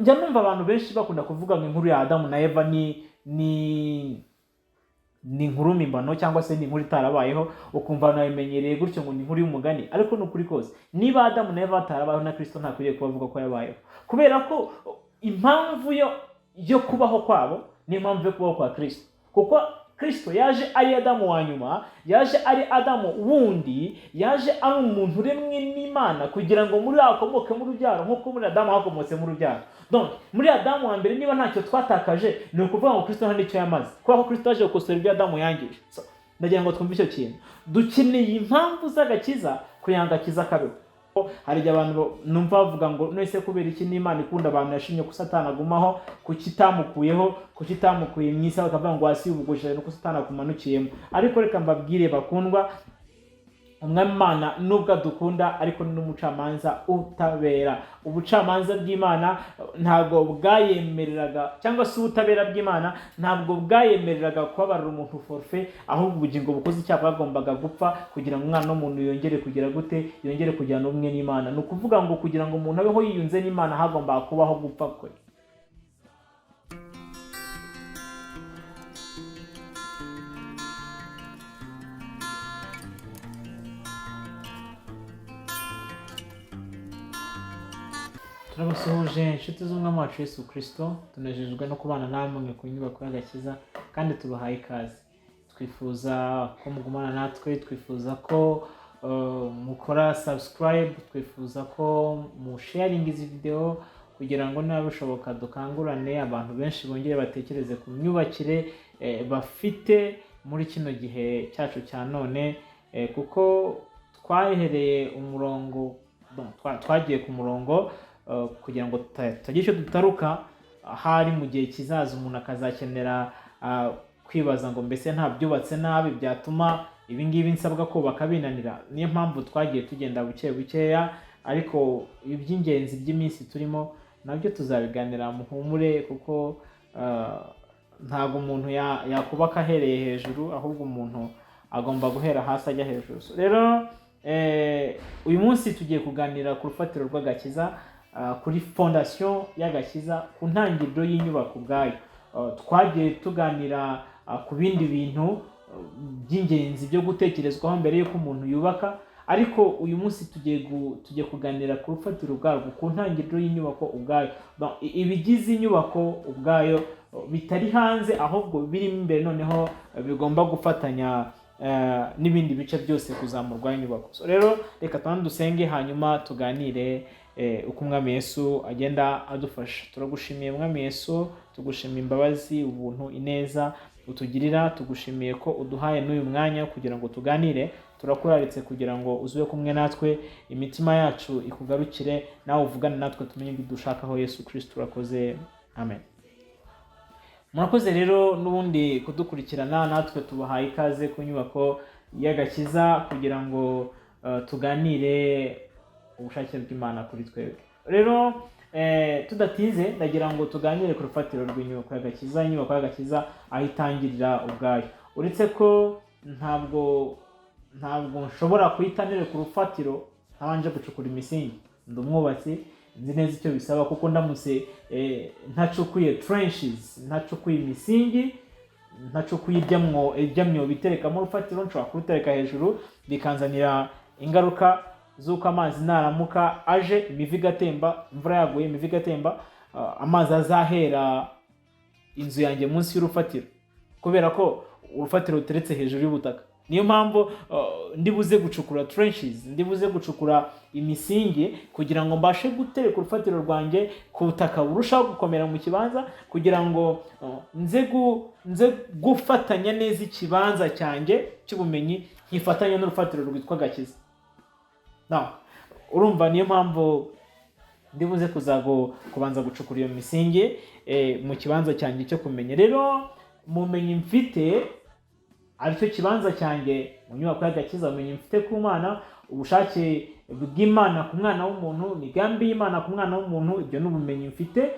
njya numva abantu benshi bakunda kuvuga ngo inkuru ya Adamu na Eva ni inkuru mpimbano cyangwa se ni inkuru itarabayeho, ukumva nabimenyereye gutyo ngo ni inkuru y'umugani. Ariko ni ukuri kose, niba Adamu na Eva batarabayeho na Kristo ntakwiriye kubavuga ko yabayeho, kubera ko impamvu yo kubaho kwabo ni impamvu yo kubaho kwa Kristo. Kuko Kristo yaje ari Adamu wa nyuma, yaje ari Adamu wundi, yaje ari umuntu uremwe n'Imana kugira ngo muri akomoke mu rubyaro nk'uko muri Adamu hakomotse mu rubyaro. Donc muri Adamu wa mbere niba ntacyo twatakaje, ni ukuvuga ngo Kristo nta nicyo yamaze, kuko Kristo yaje gukosora ibyo Adamu yangije. Ndagira ngo twumve icyo kintu, dukeneye impamvu z'agakiza kugira ngo agakiza kabeho. Hari abantu numva bavuga ngo nese kubera iki n'Imana ikunda abantu yashimye ko Satani agumaho, kukitamukuyeho, kukitamukuye mu isi, bakavuga ngo hasi ubugoshe no ko Satani akumanukiyemo. Ariko reka mbabwire bakundwa, umwami Imana nubwo adukunda ariko ni n'umucamanza utabera. Ubucamanza bw'Imana ntabwo bwayemereraga, cyangwa se ubutabera bw'Imana ntabwo bwayemereraga kubabarira umuntu forfait, ahubwo ubugingo bukoze icyaha bwagombaga gupfa kugira ngo umwana w'umuntu yongere kugira gute, yongere kujyana ubumwe n'Imana. Ni ukuvuga ngo kugira ngo umuntu abeho yiyunze n'Imana hagombaga kubaho gupfa kwe. Turabasuhuje inshuti z'umwami wacu Yesu Kristo, tunejejwe no kubana namwe ku nyubako y'agakiza kandi tubahaye ikaze. Twifuza ko mugumana natwe, twifuza ko mukora subscribe, twifuza ko musharing izi video kugira ngo niba bishoboka dukangurane abantu benshi bongere batekereze ku myubakire bafite muri kino gihe cyacu cya none, kuko twahereye umurongo, twagiye ku murongo kugira ngo tutagira icyo dutaruka. Hari mu gihe kizaza umuntu akazakenera kwibaza ngo mbese nta byubatse nabi byatuma ibi ngibi nsabwa kubaka binanira. Niyo mpamvu twagiye tugenda buke bukeya, ariko iby'ingenzi by'iminsi turimo nabyo tuzabiganira muhumure, kuko ntabwo umuntu yakubaka ahereye hejuru, ahubwo umuntu agomba guhera hasi ajya hejuru. Rero uyu munsi tugiye kuganira ku rufatiro rw'agakiza, kuri fondation y'agakiza, ku ntangiriro y'inyubako ubwayo. Twagiye tuganira ku bindi bintu by'ingenzi byo gutekerezwaho mbere y'uko umuntu yubaka, ariko uyu munsi tugiye kuganira ku rufatiro rwarwo, ku ntangiriro y'inyubako ubwayo, ibigize inyubako ubwayo bitari hanze ahubwo birimo imbere, noneho bigomba gufatanya n'ibindi bice byose kuzamurwa inyubako. Rero reka dusenge hanyuma tuganire uko umwami Yesu agenda adufasha. Turagushimiye mwami Yesu, tugushimiye imbabazi, ubuntu, ineza utugirira, tugushimiye ko uduhaye n'uyu mwanya kugira ngo tuganire. Turakuraritse kugira ngo uzube kumwe natwe, imitima yacu ikugarukire, nawe uvugane natwe tumenye ibyo dushakaho. Yesu Kristo urakoze, amen. Murakoze rero n'ubundi kudukurikirana, natwe tubahaye ikaze ku nyubako y'agakiza kugira ngo tuganire ubushake bw'Imana kuri twebwe. Rero tudatinze ndagira ngo tuganire ku rufatiro rw'inyubako y'agakiza. Inyubako y'agakiza aho itangirira ubwayo, uretse ko ntabwo nshobora kuyitanira ku rufatiro ntabanje gucukura imisingi. Ndi umwubatsi, nzi neza icyo bisaba, kuko ndamutse ntacukuye trenches, ntacukuye imisingi, ntacukuye ibyamyo biterekamo urufatiro, nshobora kurutereka hejuru bikanzanira ingaruka z'uko amazi naramuka aje, imivu igatemba, imvura yaguye, imivu igatemba, amazi azahera inzu yanjye munsi y'urufatiro, kubera ko urufatiro ruteretse hejuru y'ubutaka. Niyo mpamvu ndibuze gucukura trenches, ndibuze gucukura imisingi kugira ngo mbashe gutereka urufatiro rwanjye ku butaka burushaho gukomera mu kibanza, kugira ngo nze gufatanya neza ikibanza cyanjye cy'ubumenyi, nkifatanya n'urufatiro rwitwa agakiza. Urumva, niyo mpamvu ndibuze kubanza gucukura iyo misingi mu kibanza cyanjye cyo kumenya. Rero mumenye mfite aricyo kibanza cyanjye mu nyubako y'agakiza, ubumenyi mfite ku Mana, ubushake bw'Imana ku mwana w'umuntu, imigambi y'Imana ku mwana w'umuntu, ibyo n'ubumenyi mfite.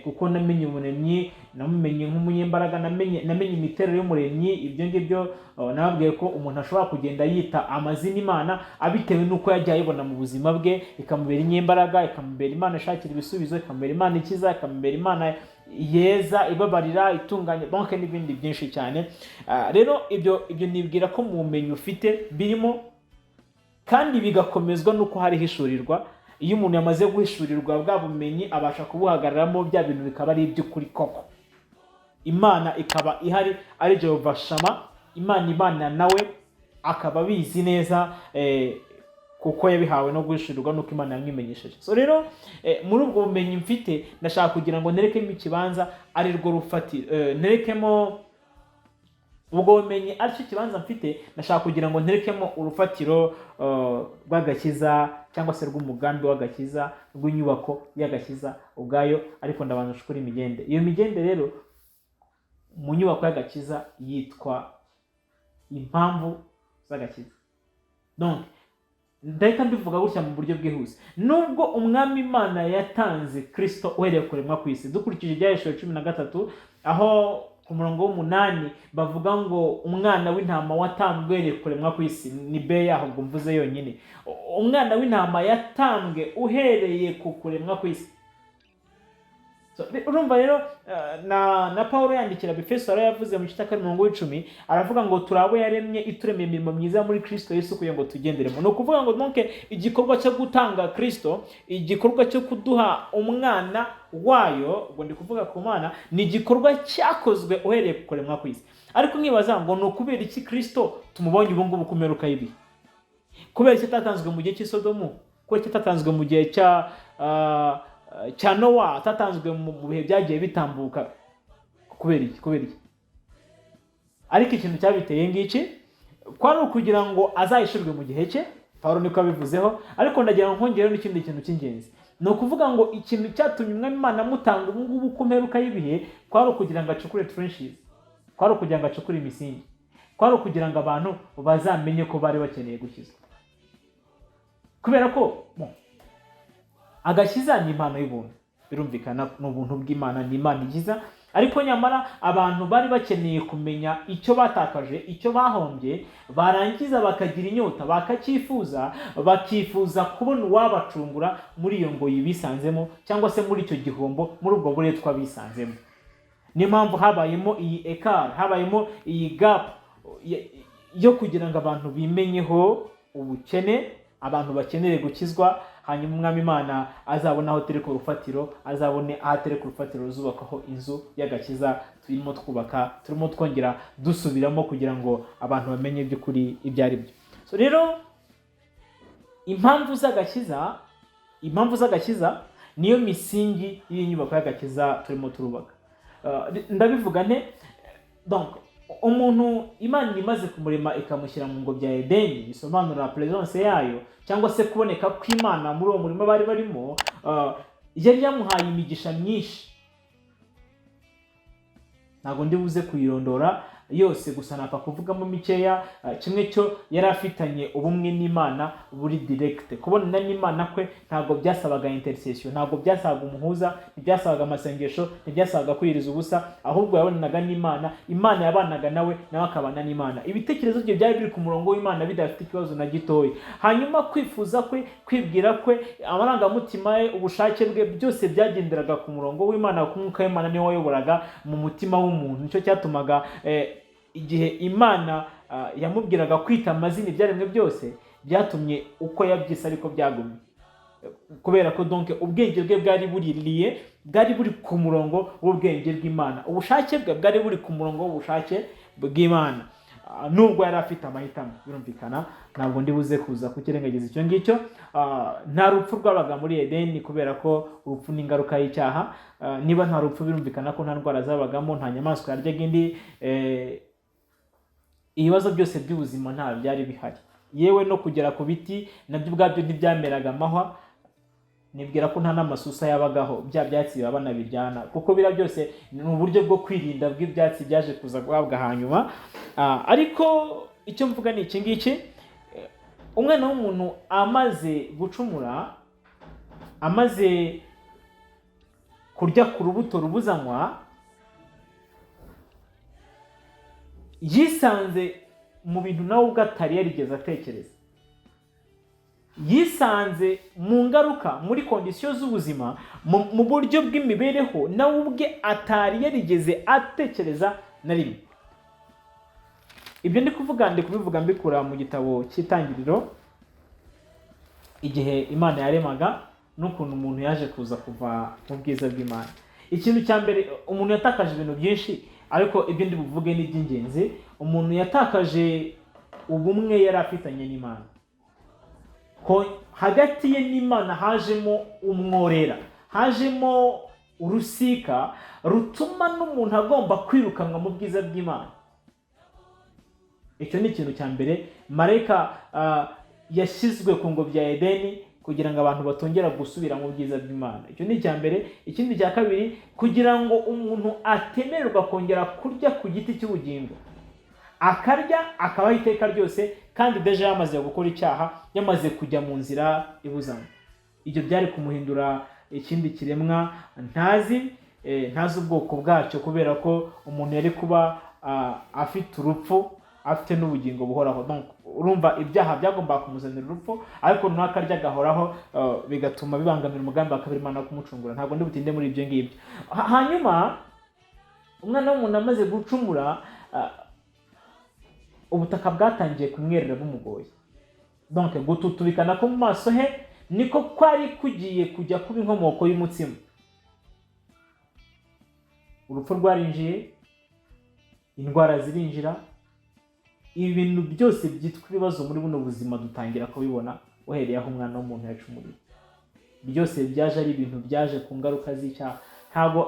kuko namenye umuremyi, namumenye nk'umunyembaraga, namenye imiterere y'umuremyi. Ibyo ngibyo nababwiye ko umuntu ashobora kugenda yita amazina Imana abitewe n'uko yagiye ayibona mu buzima bwe, ikamubera inyembaraga, ikamubera Imana ishakira ibisubizo, ikamubera Imana ikiza, ikamubera Imana yeza, ibabarira, itunganya, donc n'ibindi byinshi cyane. Rero ibyo nibwira ko mu bumenyi ufite birimo, kandi bigakomezwa n'uko hari hishurirwa. Iyo umuntu yamaze guhishurirwa bwa bumenyi abasha kubuhagararamo, bya bintu bikaba ari iby'ukuri koko. Imana ikaba ihari ari Jehova Shama, Imana nawe akaba abizi neza kuko yabihawe no guhishurirwa nuko Imana yamwimenyesheje. So rero muri ubwo bumenyi mfite ndashaka kugira ngo nerekemo ikibanza ari rwo rufatiro, nerekemo ubwo bumenyi aricyo kibanza mfite. Ndashaka kugira ngo nterekemo urufatiro rw'agakiza, cyangwa se rw'umugambi w'agakiza, rw'inyubako y'agakiza ubwayo. Ariko ndabanza nshukura imigende. Iyo migende rero mu nyubako y'agakiza yitwa impamvu z'agakiza. Donc ndahita mbivuga gutya mu buryo bwihuse. Nubwo umwami Imana yatanze Kristo uhereye kuremwa ku isi, dukurikije Ibyahishuriwe 13 aho ku murongo w'8 bavuga ngo umwana w'intama watambwe uhereye kuremwa ku isi, ni be yaho ngo mvuze yonyine. Umwana w'intama yatambwe uhereye ku kuremwa ku isi. So urumva rero na Paulo yandikira Abefeso yavuze mu gice cya 10 aravuga ngo turabo yaremye ituremeye imirimo myiza muri Kristo Yesu kugira ngo tugenderemo. No kuvuga ngo donc igikorwa cyo gutanga Kristo, igikorwa cyo kuduha umwana wayo, ubwo ndi kuvuga ku Mana, ni igikorwa cyakozwe uhereye ku kuremwa ku isi. Ariko nkibaza ngo no kubera iki Kristo tumubonye ubu ngubu kumeruka ibi? Kubera iki tatanzwe mu gihe cy'Isodomu? Kubera iki tatanzwe mu gihe cya Nowa, atatanzwe mu bihe byagiye bitambuka? Kubera iki? Ariko ikintu cyabiteye ngiki kwari ukugira ngo azayishurwe mu gihe cye. Paulo niko abivuzeho. Ariko ndagira ngo nkongere n'ikindi kintu cy'ingenzi, ni ukuvuga ngo ikintu cyatumye umwami Imana mutanga ubu ngubu kumeruka y'ibihe kwari ukugira ngo acukure trenches, kwari ukugira ngo acukure imisingi, kwari ukugira ngo abantu bazamenye ko bari bakeneye gukizwa. Kubera ko agakiza ni impano y'ubuntu, birumvikana n'ubuntu bw'Imana, ni Imana igiza. Ariko nyamara abantu bari bakeneye kumenya icyo batakaje, icyo bahombye, barangiza bakagira inyota, bakacyifuza, bakifuza kubona uwabacungura muri iyo ngoyi bisanzemo, cyangwa se muri icyo gihombo, muri ubwo buretwa bisanzemo. Niyo mpamvu habayemo iyi écart, habayemo iyi gap yo kugira ngo abantu bimenyeho ubukene, abantu bakeneye gukizwa, hanyuma umwami Imana azabona aho tereka urufatiro, azabone aho tereka urufatiro ruzubakaho inzu y'agakiza turimo twubaka, turimo twongera dusubiramo kugira ngo abantu bamenye by'ukuri ibyo ari byo. So rero impamvu z'agakiza niyo misingi y'inyubako y'agakiza turimo turubaka. Ndabivuga nte? Donc umuntu Imana imaze kumurema ikamushyira mu ngobyi ya Edeni, bisobanura presence yayo, cyangwa se kuboneka kw'Imana muri uwo murimo bari barimo, yari yamuhaye imigisha myinshi. Ntabwo ndi buze kuyirondora yose, gusa napfa kuvugamo mikeya. Kimwe cyo yari afitanye ubumwe n'Imana buri direct. Kubonana n'Imana kwe ntabwo byasabaga intercession, ntabwo byasabaga umuhuza, ntibyasabaga amasengesho, ntibyasabaga kwiriza ubusa, ahubwo yabonanaga n'Imana, Imana yabanaga nawe, nawe akabana n'Imana. Ibitekerezo bye byari biri ku murongo w'Imana bidafite ikibazo na gitoya. Hanyuma kwifuza kwe, kwibwira kwe, amarangamutima ye, ubushake bwe, byose byagenderaga ku murongo w'Imana, kuko Umwuka w'Imana niwe wayoboraga mu mutima w'umuntu. Nicyo cyatumaga igihe Imana yamubwiraga kwita amazina ibyaremwe byose, byatumye uko yabyise ariko byagumye. Kubera ko donc ubwenge bwe bwari buririye, bwari buri ku murongo w'ubwenge bw'Imana, ubushake bwe bwari buri ku murongo w'ubushake bw'Imana. Nubwo yari afite amahitamo, birumvikana, ntabwo ndi buze kuza kukirengagiza icyo ngicyo. Nta rupfu rwabaga muri Edeni, kubera ko urupfu ni ingaruka y'icyaha. Niba nta rupfu, birumvikana ko nta ndwara zabagamo, nta nyamaswa yaryaga indi, ibibazo byose by'ubuzima nta byari bihari. Yewe no kugera ku biti nabyo ubwabyo ntibyameraga amahwa. Nibwira ko nta n'amasusa yabagaho, bya byatsi baba banabiryana, kuko bira byose ni uburyo bwo kwirinda bw'ibyatsi byaje kuza guhabwa hanyuma. Ariko icyo mvuga ni iki ngiki: umwana w'umuntu amaze gucumura, amaze kurya ku rubuto rubuzanywa, yisanze mu bintu nawe ubwo atari yarigeze atekereza. Yisanze mu ngaruka, muri kondisiyo z'ubuzima, mu buryo bw'imibereho nawe ubwe atari yarigeze atekereza na rimwe. Ibyo ndi kubivuga mbikura mu gitabo cy'Itangiriro, igihe Imana yaremaga n'ukuntu umuntu yaje kuza kuva mu bwiza bw'Imana. Ikintu cya mbere, umuntu yatakaje ibintu byinshi, ariko ibyo ndi buvuge ni iby'ingenzi. Umuntu yatakaje ubumwe yari afitanye n'Imana. Hagati ye n'Imana hajemo umworera, hajemo urusika rutuma n'umuntu agomba kwirukanwa mu bwiza bw'Imana. Icyo ni ikintu cya mbere. Marayika yashyizwe ku ngobyi ya Edeni kugira ngo abantu batongera gusubira mu bwiza bw'Imana. Icyo ni icya mbere. Ikindi cya kabiri, kugira ngo umuntu atemererwa kongera kurya ku giti cy'ubugingo, akarya akabaho iteka ryose, kandi deja yamaze gukora icyaha, yamaze kujya mu nzira ibuzanye. Ibyo byari kumuhindura ikindi kiremwa ntazi ubwoko bwacyo, kubera ko umuntu yari kuba afite urupfu, afite n'ubugingo buhoraho. Donc urumva ibyaha byagombaga kumuzanira urupfu, ariko n'akarya gahoraho bigatuma bibangamira umugambi wa kabiri Imana kumucungura. Ntabwo ndi butinde muri ibyo ngibyo. Hanyuma umwana w'umuntu amaze gucumura, ubutaka bwatangiye kumwerera bumugoye. Donc gututubikana ko mu maso he niko kwari kugiye kujya kuba inkomoko y'umutsima. Urupfu rwarinjiye, indwara zirinjira, ibintu byose byitwa ibibazo muri buno buzima dutangira kubibona uhereye aho umwana w'umuntu yacumuriye. Byose byaje ari ibintu byaje ku ngaruka z'icyaha.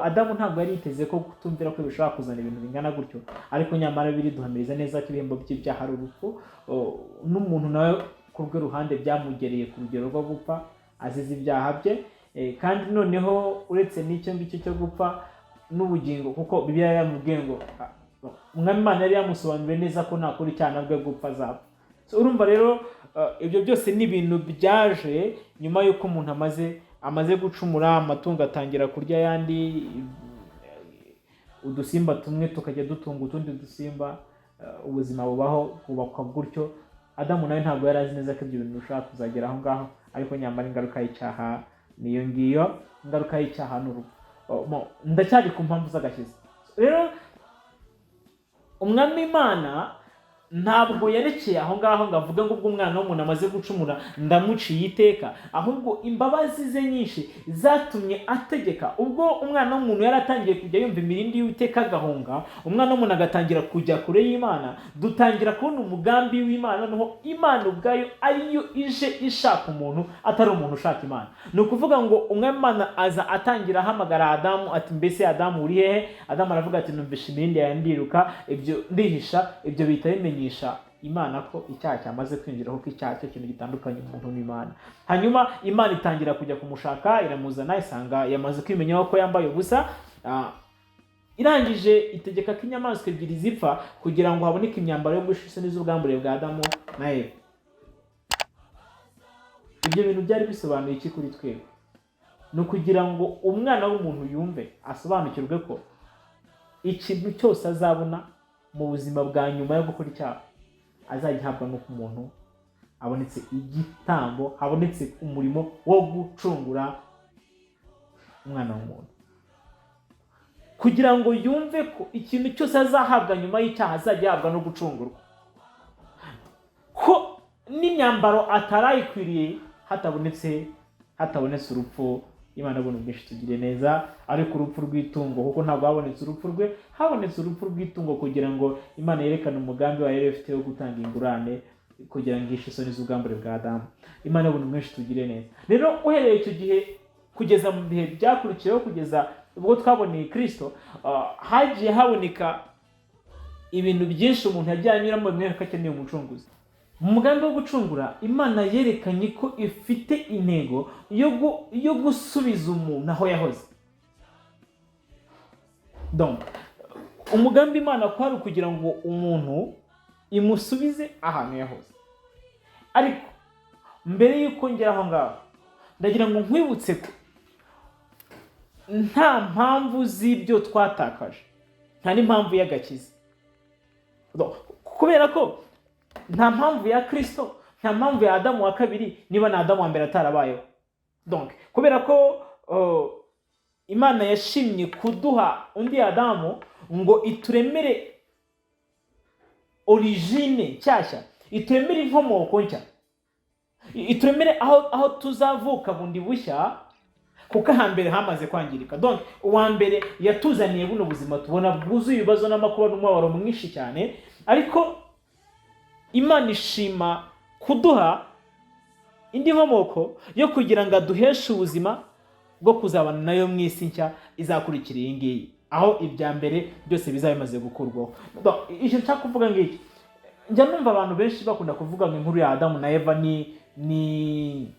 Adamu ntabwo yari yiteze ko kutumvira ko bishobora kuzana ibintu bingana gutyo, ariko nyamara biri duhamiriza neza ko ibihembo by'ibyaha ari urupfu. N'umuntu nawe ku rwe ruhande byamugereye ku rugero rwo gupfa azize ibyaha bye. Kandi noneho uretse n'icyo ngicyo cyo gupfa n'ubugingo, kuko Bibiliya yamubwiye ngo Umwami Imana yari yamusobanuriye neza ko nakora icyaha nabwo gupfa azapfa. Urumva rero ibyo byose ni ibintu byaje nyuma y'uko umuntu amaze gucumura. Amatungo atangira kurya ayandi, udusimba tumwe tukajya dutunga utundi dusimba, ubuzima bubakwa gutyo. Adamu nawe ntabwo yari azi neza ko ibyo bintu bishobora kuzagera aho ngaho, ariko nyamara ingaruka y'icyaha niyo ngiyo. Ingaruka y'icyaha ni urupfu. Ndacyari ku mpamvu z'agakiza. Rero Umwami Imana ntabwo yerekeye aho ngaho ngo avuge ngo ubwo umwana w'umuntu amaze gucumura ndamuciye iteka, ahubwo imbabazi ze nyinshi zatumye ategeka. Ubwo umwana w'umuntu yari atangiye kujya yumva imirindi y'Uwiteka agahunga, umwana w'umuntu agatangira kujya kure y'Imana, dutangira kubona umugambi w'Imana, noneho Imana ubwayo ariyo ije ishaka umuntu, atari umuntu ushaka Imana. Ni ukuvuga ngo Umwami Imana aza atangira ahamagara Adamu ati, mbese Adamu uri hehe? Adamu aravuga ati, numvishe imirindi yawe ndiruka, ibyo ndihisha. Ibyo bihita bimenyesha Imana ko icyaha cyamaze kwinjiraho, ko icyaha cyo kintu gitandukanye umuntu n'Imana. Hanyuma Imana itangira kujya kumushaka, iramuzana, isanga yamaze kwimenyaho ko yambaye ubusa. Irangije itegeka ko inyamaswa ebyiri zipfa kugira ngo haboneke imyambaro yo guhisha isoni z'ubwambure bwa Adamu na Eva. Ibyo bintu byari bisobanuye iki kuri twebwe? Ni ukugira ngo umwana w'umuntu yumve, asobanukirwe ko ikintu cyose azabona mu buzima bwa nyuma yo gukora icyaha azagihabwa n'uko umuntu abonetse igitambo, habonetse umurimo wo gucungura umwana w'umuntu, kugira ngo yumve ko ikintu cyose azahabwa nyuma y'icyaha azagihabwa no gucungurwa, ko n'imyambaro atarayikwiriye hatabonetse urupfu. Imana abona ubwinshi tugire neza, ariko urupfu rw'itungo, kuko ntabwo habonetse urupfu rwe, habonetse urupfu rw'itungo kugira ngo Imana yerekane umugambi wayo yari ifite wo gutanga ingurane kugira ngo ihishe isoni z'ubwambure bwa Adamu. Imana abona ubwinshi tugire neza. Rero uhereye icyo gihe kugeza mu bihe byakurikiyeho, kugeza ubwo twaboneye Kristo, hagiye haboneka ibintu byinshi umuntu yagiye anyuramo bimwereka ko akeneye umucunguzi. Mu mugambi wo gucungura, Imana yerekanye ko ifite intego yo gusubiza umuntu aho yahoze. Donc umugambi Imana kwari kugira ngo umuntu imusubize ahantu yahoze. Ariko mbere y'uko ngera aho ngaho, ndagira ngo nkwibutse ko nta mpamvu z'ibyo twatakaje, nta n'impamvu y'agakiza. Kubera ko nta mpamvu ya Kristo, nta mpamvu ya Adamu wa kabiri niba na Adamu wa mbere atarabayeho. Donc kubera ko Imana yashimye kuduha undi Adamu ngo ituremere origine nshyashya, ituremere inkomoko nshya, ituremere aho tuzavuka bundi bushya, kuko hambere hamaze kwangirika. Donc uwa mbere yatuzaniye buno buzima tubona bwuzuye ibibazo n'amakuba n'umubabaro mwinshi cyane, ariko Imana ishima kuduha indi nkomoko yo kugira ngo aduheshe ubuzima bwo kuzabana nayo mu isi nshya izakurikira iyi ngiyi, aho ibya mbere byose bizaba bimaze gukurwaho. Icyo nshaka kuvuga ngiki, njya numva abantu benshi bakunda kuvuga ngo inkuru ya Adamu na Eva ni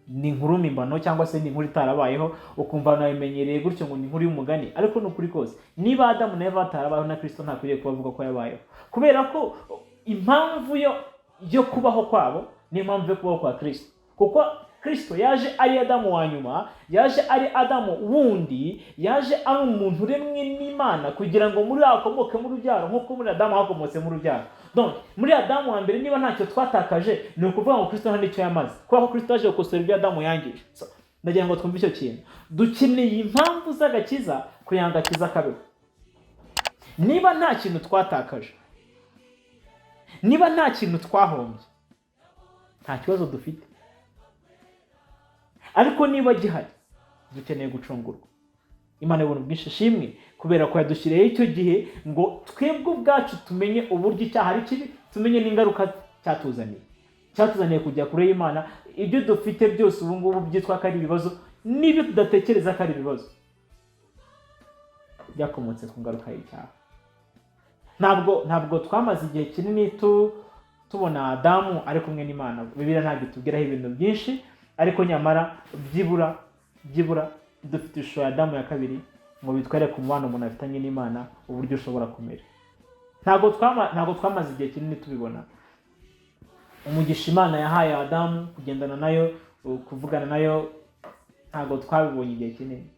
inkuru mpimbano cyangwa se ni inkuru itarabayeho, ukumva nabimenyereye gutyo ngo ni inkuru y'umugani. Ariko ni ukuri kose, niba Adamu na Eva batarabayeho na Kristo ntakwiriye kubavuga ko yabayeho, kubera ko impamvu yo kubaho kwabo ni impamvu yo kubaho kwa Kristo. Kuko Kristo yaje ari Adamu wa nyuma, yaje ari Adamu wundi, yaje ari umuntu uremwe n'Imana kugira ngo muri akomoke mu rubyaro nk'uko muri Adamu hakomotse mu rubyaro. Donc muri Adamu wa mbere niba ntacyo twatakaje, ni ukuvuga ngo Kristo nta n'icyo yamaze, kuko Kristo yaje gukosora ibyo Adamu yangije. Ndagira ngo twumve icyo kintu, dukeneye impamvu z'agakiza kugira ngo agakiza kabeho. Niba nta kintu twatakaje, niba nta kintu twahombye, nta kibazo dufite. Ariko niba gihari, dukeneye gucungurwa. Imana ibona ubwinshi ishimwe kubera ko yadushyiriyeho icyo gihe ngo twebwe ubwacu tumenye uburyo icyaha ari kibi, tumenye n'ingaruka cyatuzaniye kujya kure y'Imana. Ibyo dufite byose ubu ngubu byitwa ko ari ibibazo, n'ibyo tudatekereza ko ari ibibazo, byakomotse ku ngaruka y'icyaha. Ntabwo twamaze igihe kinini tubona Adamu ari kumwe n'Imana. Bibiliya ntabwo itubwiraho ibintu byinshi, ariko nyamara byibura dufite ishusho ya Adamu ya kabiri ngo bitwereke umubano umuntu afitanye n'Imana uburyo ushobora kumera. Ntabwo twamaze igihe kinini tubibona. Umugisha Imana yahaye Adamu kugendana nayo, kuvugana nayo, ntabwo twabibonye igihe kinini.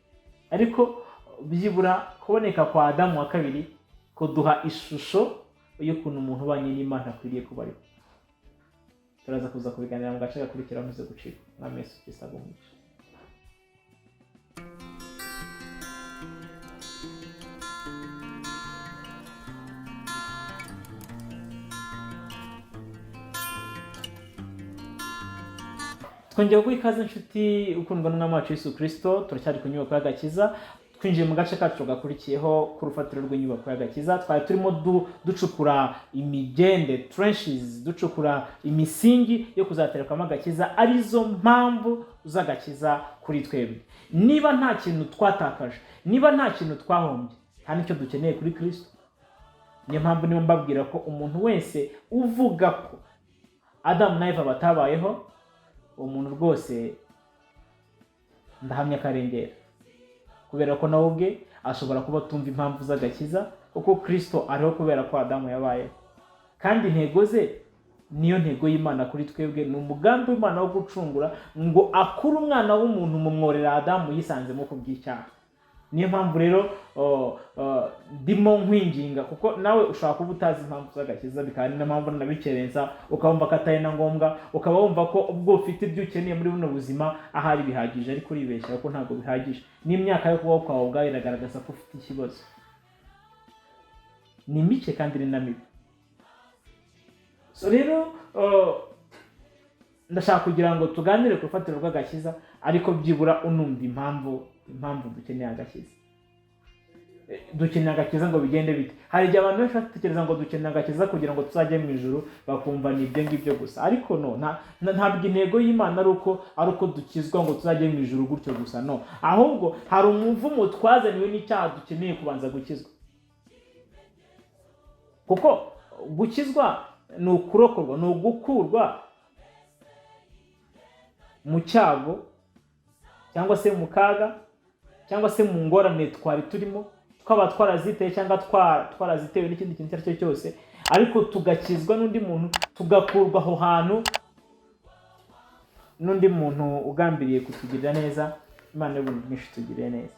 Ariko byibura kuboneka kwa Adamu wa kabiri kuduha ishusho y'ukuntu umuntu ubanye n'Imana akwiriye kuba ariho. Turaza kuza kubiganira mu gace gakurikira muze gucika. Mwami Yesu Kristo agumugisha. Twongeye kuba ikaze inshuti ukundwa n'Umwami wacu Yesu Kristo. Turacyari ku nyubako y'agakiza, twinjiye mu gace kacu gakurikiyeho ku rufatiro rw'inyubako y'agakiza. Twari turimo ducukura imigende, trenches, ducukura imisingi yo kuzaterekwamo agakiza, arizo mpamvu z'agakiza kuri twebwe. Niba nta kintu twatakaje, niba nta kintu twahombye, nta n'icyo dukeneye kuri Kristo. Niyo mpamvu niyo mbabwira ko umuntu wese uvuga ko Adamu na Eva batabayeho, uwo muntu rwose ndahamya karengera, kubera ko nawe ubwe ashobora kuba tumva impamvu z'agakiza, kuko Kristo ariho kubera ko Adamu yabayeho. Kandi intego ze niyo ntego y'Imana kuri twebwe, ni umugambi w'Imana wo gucungura ngo akure umwana w'umuntu mu mworera Adamu yisanzemo ku bw'icyaha. Niyo mpamvu rero ndimo nkwinginga, kuko nawe ushobora kuba utazi impamvu z'agakiza, bikaba ni mpamvu nabikerensa ukabumva ko atari na ngombwa, ukaba wumva ko ubwo ufite ibyo ukeneye muri buno buzima ahari bihagije, ariko uribeshya ko ntabwo bihagije. N'imyaka yo kubaho kwawe ubwawe iragaragaza ko ufite ikibazo. Ni mike kandi ni na mibi. So rero ndashaka kugira ngo tuganire ku rufatiro rw'agakiza, ariko byibura unumva impamvu dukeneye agakiza. Dukeneye agakiza ngo bigende bite? Hari igihe abantu benshi batekereza ngo dukeneye agakiza kugira ngo tuzajye mu ijuru, bakumva ni ibyo ngibyo gusa. Ariko no, ntabwo intego y'Imana ari uko dukizwa ngo tuzajye mu ijuru gutyo gusa, no. Ahubwo hari umuvumo twazaniwe n'icyaha dukeneye kubanza gukizwa. Kuko gukizwa ni ukurokorwa, ni ugukurwa mu cyago cyangwa se mu kaga cyangwa se mu ngorane twari turimo, twaba twaraziteye cyangwa twarazitewe n'ikindi kintu icyo ari cyo cyose, ariko tugakizwa n'undi muntu, tugakurwa aho hantu n'undi muntu ugambiriye kutugirira neza, Imana y'ubuntu bwinshi tugiriye neza.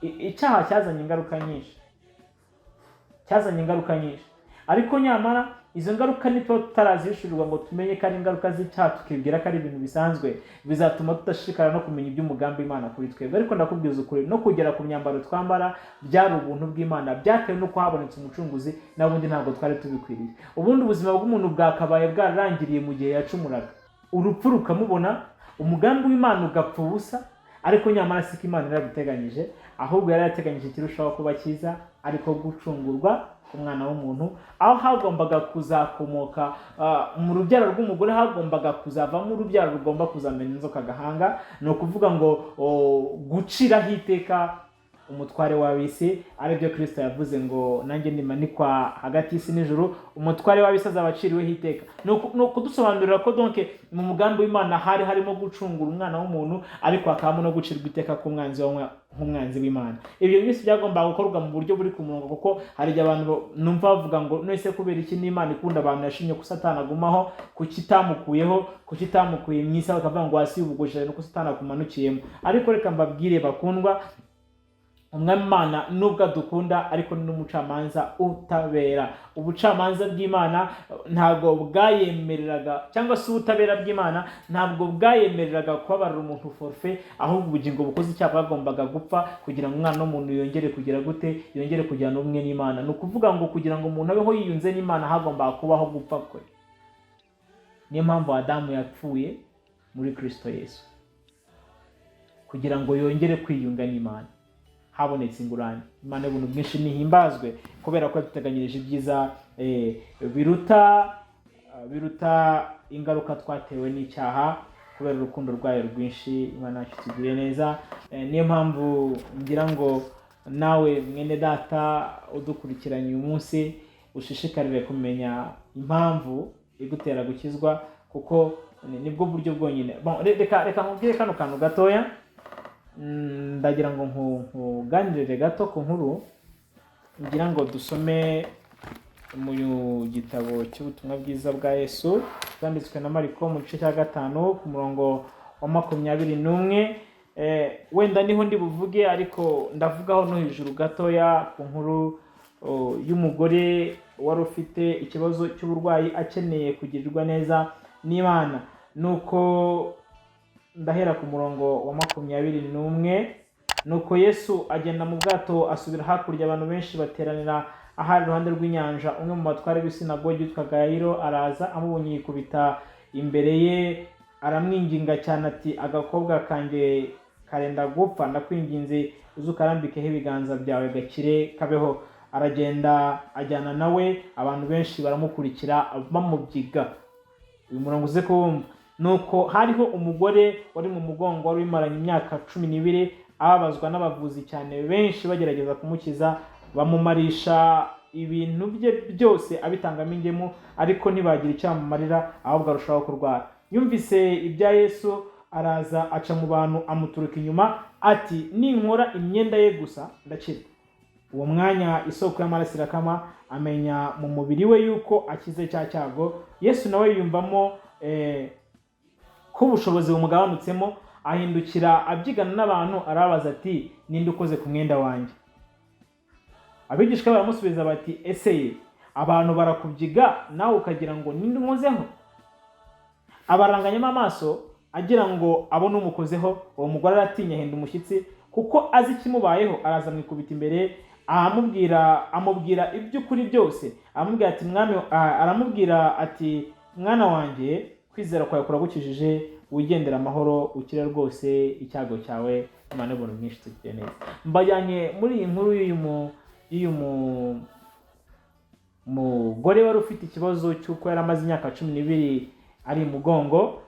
Icyaha cyazanye ingaruka nyinshi, ariko nyamara izo ngaruka nituba tutarazishurirwa ngo tumenye ko ari ingaruka z'icyaha, tukibwira ko ari ibintu bisanzwe, bizatuma tudashishikara no kumenya iby'umugambi w'Imana kuri twebwe. Ariko ndakubwiza ukuri, no kugera ku myambaro twambara byari ubuntu bw'Imana, byatewe nuko habonetse umucunguzi, n'ubundi ntabwo twari tubikwiriye. Ubundi ubuzima bw'umuntu bwakabaye bwararangiriye mu gihe yacumuraga, urupfu rukamubona, umugambi w'Imana ugapfa ubusa. Ariko nyamara siko Imana yarabiteganyije, ahubwo yari yateganyije ikirushaho kuba cyiza, ariko gucungurwa umwana w'umuntu, aho hagombaga kuzakomoka mu rubyaro rw'umugore, hagombaga kuzavamo urubyaro rugomba kuzamena inzoka agahanga. Ni ukuvuga ngo guciraho iteka umutware w'ab'isi, aribyo Kristo yavuze ngo nanjye nimanikwa hagati y'isi n'ijuru, umutware w'ab'isi azaba aciriweho iteka. Ni ukudusobanurira ko donc mu mugambi w'Imana hari harimo gucungura umwana w'umuntu, ariko hakabamo no gucirwa iteka nk'umwanzi w'Imana. Ibyo byose byagombaga gukorwa mu buryo buri ku murongo, kuko hari igihe abantu numva bavuga ngo none kubera iki n'Imana ikunda abantu yashimye ko Satani agumaho, kuki itamukuye mu isi, bakavuga ngo hasi y'ubugoshe nuko Satani akumanukiyemo. Ariko reka mbabwire bakundwa, umwami Imana nubwo adukunda, ariko ni n'umucamanza utabera. Ubucamanza bw'Imana ntabwo bwayemereraga, cyangwa se ubutabera bw'Imana ntabwo bwayemereraga kubabarira umuntu forfait, ahubwo ubugingo bukoze icyaha bwagombaga gupfa kugira ngo umwana w'umuntu yongere kugira gute, yongere kujyana ubumwe n'Imana. Ni ukuvuga ngo kugira ngo umuntu abeho yiyunze n'Imana hagombaga kubaho gupfa kwe. Niyo mpamvu Adamu yapfuye muri Kristo Yesu, kugira ngo yongere kwiyunga n'Imana, habonetse ingurane. Imana y'ubuntu bwinshi nihimbazwe, kubera ko yaduteganyirije ibyiza biruta ingaruka twatewe n'icyaha, kubera urukundo rwayo rwinshi. Imana yacu itugiriye neza. Niyo mpamvu ngira ngo nawe mwene data udukurikiranye uyu munsi ushishikarire kumenya impamvu igutera gukizwa, kuko nibwo buryo bwonyine. Reka nkubwire kano kantu gatoya, ndagira ngo nkuganirire gato ku nkuru, ngira ngo dusome mu gitabo cy'ubutumwa bwiza bwa Yesu bwanditswe na Mariko mu gice cya 5 ku murongo wa 21. Wenda niho ndi buvuge, ariko ndavugaho no hejuru gatoya ku nkuru y'umugore wari ufite ikibazo cy'uburwayi akeneye kugirirwa neza n'Imana. Nuko ndahera ku murongo wa 21. Nuko Yesu agenda mu bwato asubira hakurya, abantu benshi bateranira ahari iruhande rw'inyanja. Umwe mu batware b'isinagogi witwaga Yayiro araza, amubonye yikubita imbere ye, aramwinginga cyane ati, agakobwa kanjye karenda gupfa, ndakwinginze uze ukarambikeho ibiganza byawe gakire kabeho. Aragenda ajyana nawe, abantu benshi baramukurikira bamubyiga. Uyu murongo uze kuwumva. Nuko hariho umugore wari mu mugongo, wari wimaranye imyaka 12, ababazwa n'abavuzi cyane, benshi bagerageza kumukiza, bamumarisha ibintu bye byose abitangamo ingemu, ariko ntibagira icyo bamumarira, ahubwo arushaho kurwara. Yumvise ibya Yesu, araza aca mu bantu, amuturuka inyuma ati, ninkora imyenda ye gusa ndakira. Uwo mwanya isoko y'amaraso irakama, amenya mu mubiri we yuko akize cya cyago. Yesu nawe yiyumvamo ko ubushobozi bumugabanutsemo, ahindukira abyigana n'abantu, arabaza ati, ninde ukoze ku mwenda wanjye? Abigishwa baramusubiza bati, ese abantu barakubyiga nawe ukagira ngo ninde unkozeho? Abaranganyamo amaso agira ngo abone umukozeho. Uwo mugore aratinya, ahinda umushyitsi, kuko azi ikimubayeho. Araza amwikubita imbere, amubwira iby'ukuri byose. Aramubwira ati, mwana wanjye, kwizera kwawe kuragukijije, wigendera amahoro, ukire rwose icyago cyawe. Imana y'ubuntu bwinshi itugiriye neza. Mbajyanye muri iyi nkuru y'uyu mugore wari ufite ikibazo cy'uko yari amaze imyaka 12 ari imugongo,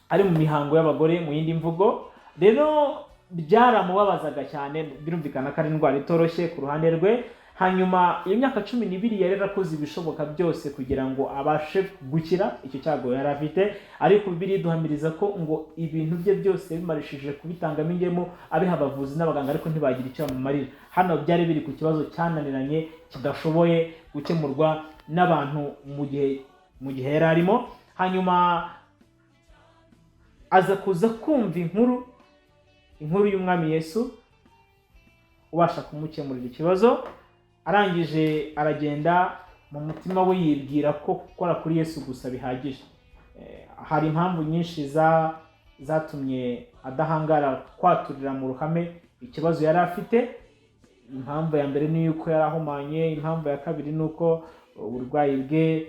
ari mu mihango y'abagore mu yindi mvugo. Rero byaramubabazaga cyane, birumvikana ko ari indwara itoroshye ku ruhande rwe. Hanyuma iyo myaka 12 yari yarakoze ibishoboka byose kugira ngo abashe gukira icyo cyago yari afite, ariko Bibiliya iduhamiriza ko ngo ibintu bye byose bimarishije kubitangamo ingemu, abiha abavuzi n'abaganga, ariko ntibagira icyo bamumarira. Hano byari biri ku kibazo cyananiranye, kidashoboye gukemurwa n'abantu mu gihe yari arimo. Hanyuma aza kuza kumva inkuru y'umwami Yesu ubasha kumukemurira ikibazo. Arangije aragenda mu mutima we yibwira ko gukora kuri Yesu gusa bihagije. Hari impamvu nyinshi zatumye adahangara kwaturira mu ruhame ikibazo yari afite. Impamvu ya mbere ni yuko yari ahumanye, impamvu ya kabiri ni uko uburwayi bwe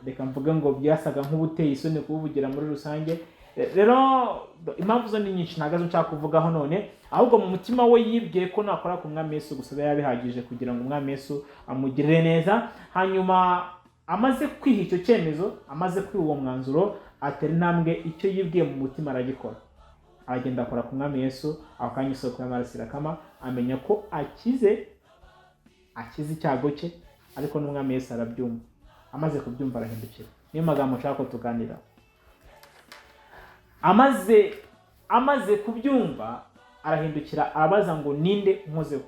reka mvuge ngo byasaga nk'ubuteye isoni kubuvugira muri rusange. Rero impamvu zo ni nyinshi nagazo nshaka kuvugaho none, ahubwo mu mutima we yibwiye ko nakora ku mwami Yesu gusa yabihagije kugira ngo umwami Yesu amugirire neza. Hanyuma amaze kwiha icyo cyemezo, amaze kwiha uwo mwanzuro, atera intambwe icyo yibwiye mu mutima aragikora. Aragenda akora ku mwami Yesu, akanya isoko y'amaraso irakama, amenya ko akize icyago cye, ariko n'umwami Yesu arabyumva. Amaze kubyumva arahindukira. Niyo magambo nshaka ko tuganira. Amaze kubyumva arahindukira, arabaza ngo ninde nkozeho.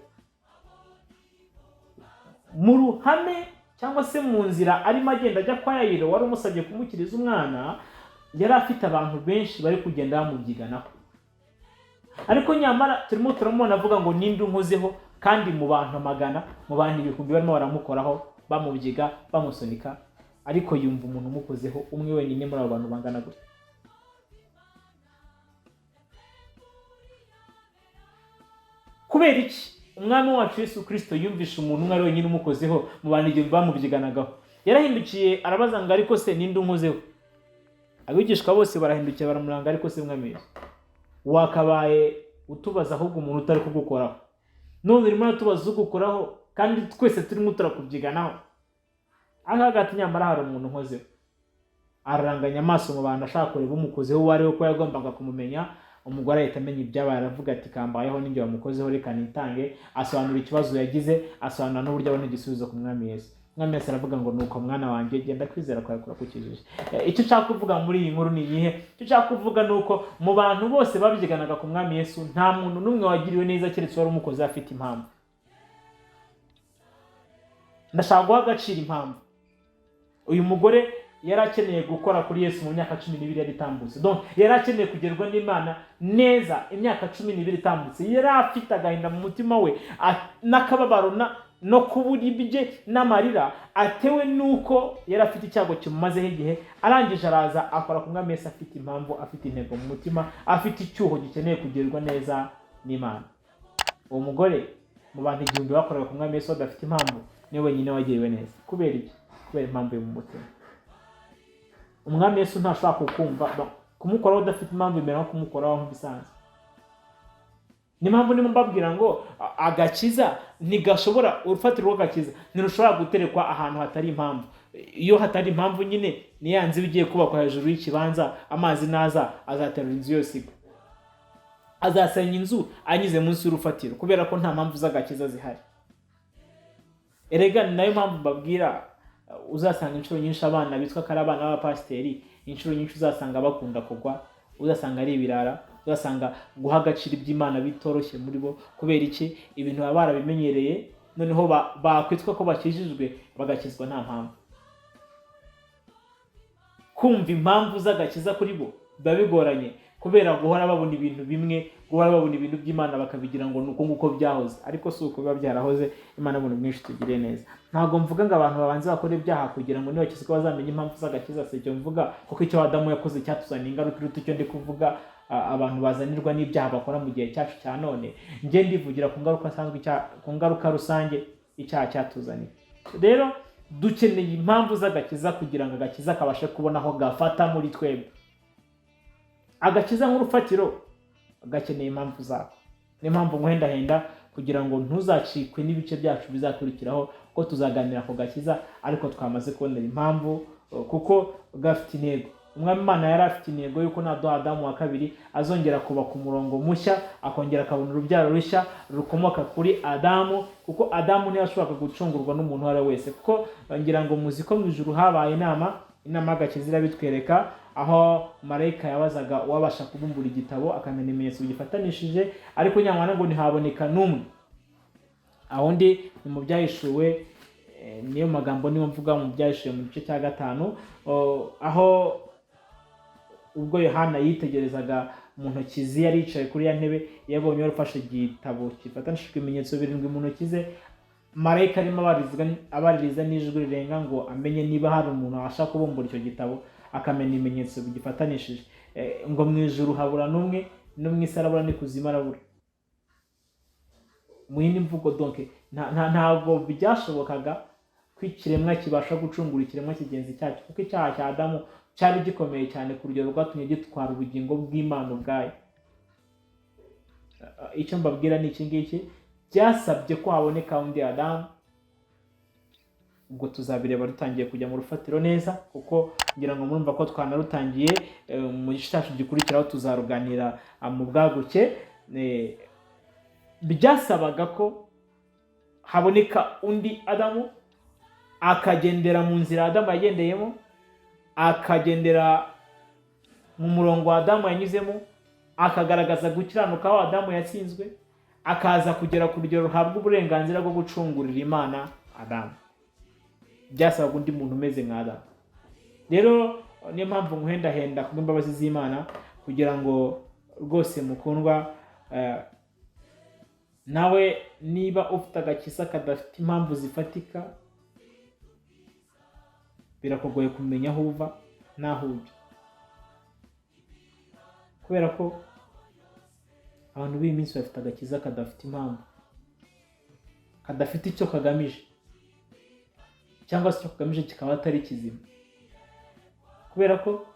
Mu ruhame cyangwa se mu nzira arimo agenda ajya kwa Yayiro wari umusabye kumukiriza umwana, yari afite abantu benshi bari kugenda bamubyiganaho. Ariko nyamara turimo turamubona avuga ngo ninde unkozeho, kandi mu bantu magana, mu bantu ibihumbi barimo baramukoraho, bamubyiga, bamusunika, ariko yumva umuntu umukozeho umwe wenyine muri abo bantu bangana gutya. Kubera iki? Umwami wacu Yesu Kristo yumvisha umuntu umwe ari wenyine umukozeho mu bantu igihumbi bamubyiganagaho. Yarahindukiye arabaza ngo ariko se ninde unkozeho? Abigishwa bose barahindukiye baramuranga, ariko se mwami Yesu, wakabaye utubaza ahubwo umuntu utari kugukoraho. None urimo uratubaza ugukoraho kandi twese turimo turakubyiganaho. Hagati nyamara hari umuntu unkozeho. Araranganya amaso mu bantu ashaka kureba umukozeho uwo ari we, ko yagombaga kumumenya. Umugore ahita amenya ibyabaye, aravuga ati kambayeho n'injye wamukozeho, reka nitange. Asobanura ikibazo yagize, asobanura n'uburyo abona igisubizo ku mwami Yesu. Umwami Yesu aravuga ngo nuko mwana wanjye, genda kwizera kwawe kurakukijije. Icyo nshaka kuvuga muri iyi nkuru ni iyihe? Icyo nshaka kuvuga ni uko mu bantu bose babyiganaga ku mwami Yesu, nta muntu n'umwe wagiriwe neza keretse wari umukozi afite impamvu. Ndashaka guha agaciro impamvu. Uyu mugore yari akeneye gukora kuri Yesu mu myaka 12 yari itambutse. Donc yari akeneye kugerwa n'Imana neza imyaka 12 itambutse. Yari afite agahinda mu mutima we, n'akababaro no kubura ibye n'amarira atewe nuko yari afite icyago kimumazeho igihe. Arangije araza akora ku mwami Yesu afite impamvu, afite intego mu mutima, afite icyuho gikeneye kugerwa neza n'Imana. Uwo mugore mu bantu igihumbi bakoraga ku mwami Yesu badafite impamvu, niwe wenyine wagiriwe neza. Kubera iki? Kubera impamvu yo mu mutima. Umwami Yesu ntashobora kukumva, kumukoraho udafite impamvu imera nko kumukoraho nk'ibisanzwe. Ni mpamvu ndimo mbabwira ngo agakiza ntigashobora, urufatiro rw'agakiza ntirushobora guterekwa ahantu hatari impamvu. Iyo hatari impamvu nyine ni ya nzu igiye kubakwa hejuru y'ikibanza, amazi naza azaterura inzu yose igwa. Azasenya inzu anyuze munsi y'urufatiro, kubera ko nta mpamvu z'agakiza zihari. Erega ni nayo mpamvu mbabwira, uzasanga inshuro nyinshi abana bitwa ko ari abana b'abapasiteri, inshuro nyinshi uzasanga bakunda kugwa, uzasanga ari ibirara, uzasanga guha agaciro iby'Imana bitoroshye muri bo. Kubera iki? Ibintu baba barabimenyereye, noneho bakwitwa ko bakijijwe bagakizwa nta mpamvu. Kumva impamvu z'agakiza kuri bo biba bigoranye, kubera guhora babona ibintu bimwe, guhora babona ibintu by'Imana bakabigira ngo nuko nguko byahoze, ariko si uko biba byarahoze. Imana buntu mwinshi tugire neza. Ntabwo mvuga ngo abantu babanze bakora ibyaha kugira ngo nibakizwe bazamenye impamvu z'agakiza, se cyo mvuga, kuko icyo Adamu yakoze cyatuzaniye ingaruka iruta icyo ndi kuvuga abantu bazanirwa n'ibyaha bakora mu gihe cyacu cya none. Nge ndivugira ku ngaruka asanzwe, ku ngaruka rusange icyaha cyatuzaniye. Rero dukeneye impamvu z'agakiza kugira ngo agakiza kabashe kubona aho gafata muri twebwe. Agakiza nk'urufatiro gakeneye impamvu zako. Ni impamvu nkwendahenda kugira ngo ntuzacikwe n'ibice byacu bizakurikiraho, ko tuzaganira ku gakiza ariko twamaze kubonera impamvu, kuko gafite intego. Umwami Imana yari afite intego yuko naduha Adamu wa kabiri azongera kuba ku murongo mushya, akongera akabona urubyaro rushya rukomoka kuri Adamu, kuko Adamu ntiyashoboraga gucungurwa n'umuntu uwo ari we wese. Kuko ngira ngo muzi ko mu ijuru habaye inama y'agakiza irabitwereka, aho marayika yabazaga uwabasha kubumbura igitabo akamenya ibimenyetso bigifatanishije, ariko nyamara ngo ntihaboneka n'umwe. Aho ndi ni mu byahishuwe, niyo magambo niyo mvuga mu byahishuwe mu gice cya 5, aho ubwo Yohana yitegerezaga mu ntoki ze, yari yicaye kuri ya ntebe, yabonye wari ufashe igitabo gifatanishijwe ibimenyetso 7 mu ntoki ze, marayika arimo abaririza n'ijwi rirenga ngo amenye niba hari umuntu wabasha kubumbura icyo gitabo akamenya ibimenyetso bigifatanishije. Ngo mu ijuru habura n'umwe, no mu isi arabura, n'ikuzimu arabura. Mu yindi mvugo donc ntabwo byashobokaga ko ikiremwa kibasha gucungura ikiremwa kigenzi cyacu, kuko icyaha cya Adamu cyari gikomeye cyane ku rugero rwatumye gitwara ubugingo bw'Imana ubwayo. Icyo mbabwira ni iki ngiki, byasabye ko haboneka undi Adamu. Ubwo tuzabireba dutangiye kujya mu rufatiro neza, kuko ngira ngo murumva ko twanarutangiye. Mu gice cyacu gikurikiraho tuzaruganira mu bwaguke. Byasabaga ko haboneka undi Adamu, akagendera mu nzira Adamu yagendeyemo, akagendera mu murongo Adamu yanyuzemo, akagaragaza gukiranuka aho Adamu yatsinzwe, akaza kugera ku rugero ruhabwa uburenganzira bwo gucungurira Imana Adamu. Byasabaga undi muntu umeze nka Adamu. Rero niyo mpamvu nkuhendahenda kubw'imbabazi z'Imana, kugira ngo rwose mukundwa, nawe niba ufite agakiza kadafite impamvu zifatika, birakugoye kumenya aho uva n'aho ujya, kubera ko abantu b'iyi minsi bafite agakiza kadafite impamvu, kadafite icyo kagamije, cyangwa se icyo kagamije kikaba atari kizima. Kubera ko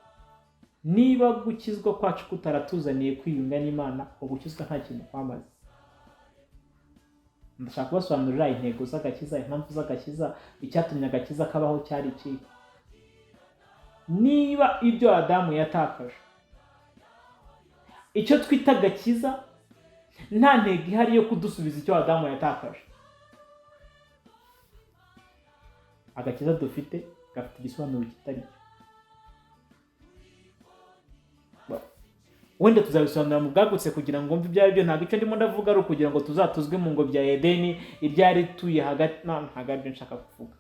niba gukizwa kwacu kutaratuzaniye kwiyunga n'Imana, gukizwa nta kintu kwamaze. Ndashaka kubasobanurira intego z'agakiza, impamvu z'agakiza, icyatumye agakiza kabaho cyari iki. Niba ibyo Adamu yatakaje, icyo twita agakiza, nta ntego ihari yo kudusubiza icyo Adamu yatakaje. Agakiza dufite gafite igisobanuro kitari cyo. Wenda tuzabisobanura mu bwagutse kugira ngo mve ibyo ari byo. Ntabwo icyo ndimo ndavuga ari ukugira ngo tuzatuzwe mu ngo bya Edeni ibyari tuye hagati. Ntabwo ari byo nshaka kuvuga.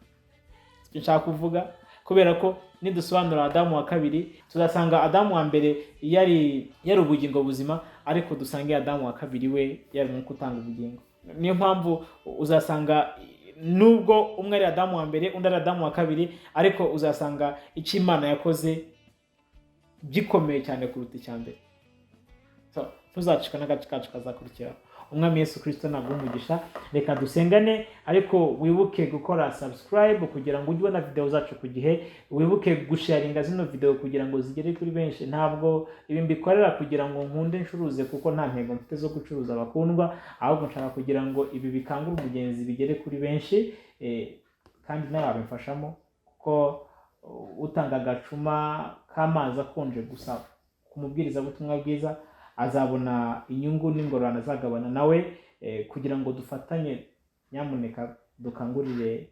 Icyo nshaka kuvuga, kubera ko nidusobanura Adamu wa kabiri, tuzasanga Adamu wa mbere yari ubugingo buzima, ariko dusange Adamu wa kabiri we yari umwuka utanga ubugingo. Niyo mpamvu uzasanga nubwo umwe ari Adamu wa mbere, undi ari Adamu wa kabiri, ariko uzasanga icyo Imana yakoze gikomeye cyane kuruta icya mbere. Tuzacika n'agace kacu kazakurikiraho. Umwami Yesu Kristo naguha umugisha. Reka dusengane, ariko wibuke gukora subscribe kugira ngo ujye ubona video zacu ku gihe. Wibuke gusharinga zino video kugira ngo zigere kuri benshi. Ntabwo ibi mbikorera kugira ngo nkunde nshuruze, kuko nta ntego mfite zo gucuruza abakundwa, ahubwo nshaka kugira ngo ibi bikangure umugenzi bigere kuri benshi, kandi nawe wabimfashamo, kuko utanga agacuma k'amazi akonje gusa ku mubwirizabutumwa bwiza azabona inyungu n'ingororano azagabana nawe, kugira ngo dufatanye. Nyamuneka dukangurire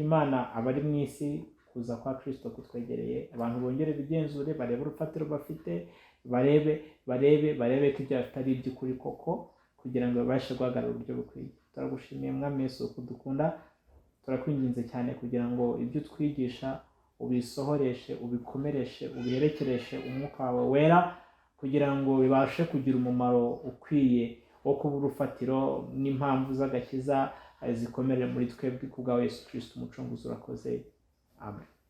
Imana abari mu isi kuza kwa Kristo kutwegereye. Abantu bongere bigenzure, barebe urufatiro bafite, barebe ko ibyo bafite ari iby'ukuri koko, kugira ngo babashe guhagarara uburyo bukwiye. Turagushimiye Mwami Yesu kudukunda. Turakwinginze cyane kugira ngo ibyo twigisha ubisohoreshe, ubikomereshe, ubiherekereshe umwuka wawe wera, kugira ngo bibashe kugira umumaro ukwiye wo kuba urufatiro n'impamvu z'agakiza zikomere muri twebwe kubwa Yesu Kristo umucunguzi. Urakoze. Amen.